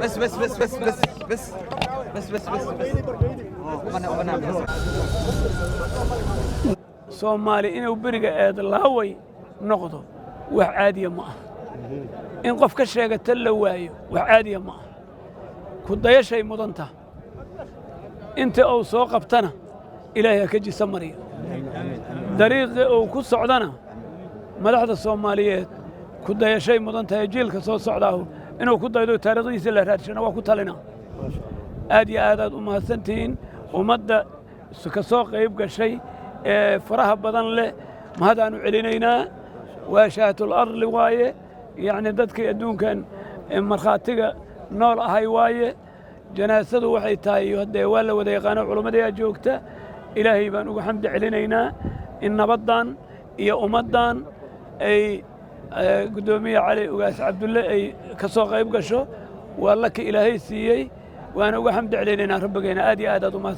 بس بس بس بس بس بس بس بس بس Soomaali inuu beriga aad laaway noqdo wax caadi ma aha in qof ka sheegata la waayo wax caadi ma aha ku dayashay mudanta inta uu soo qabtana ilaahay ka jisa mariyo dariiqi uu ku socdana madaxda Soomaaliyeed ku dayashay mudanta jiilka soo socdaa inuu ku daydo taariikhdiisa la raadshana waa ku talina aad iyo aad u mahadsantiin ummadda ka soo qayb gashay faraha badan leh ma hadaanu celinaynaa waa shaatul arli waaye yani dadkii adduunkan markhaatiga nool ahay waaye janaasadu waxay tahay hadee waa la wada yaqaano culimada joogta ilaahay baan ugu xamdi celinaynaa in nabadan iyo ummadan ay gudoomiye cali ugaas cabdulle ay ka soo qayb gasho waa la ka ilaahay siiyay waana ugu xamdi celinaynaa rabbigeena aad iyo aad u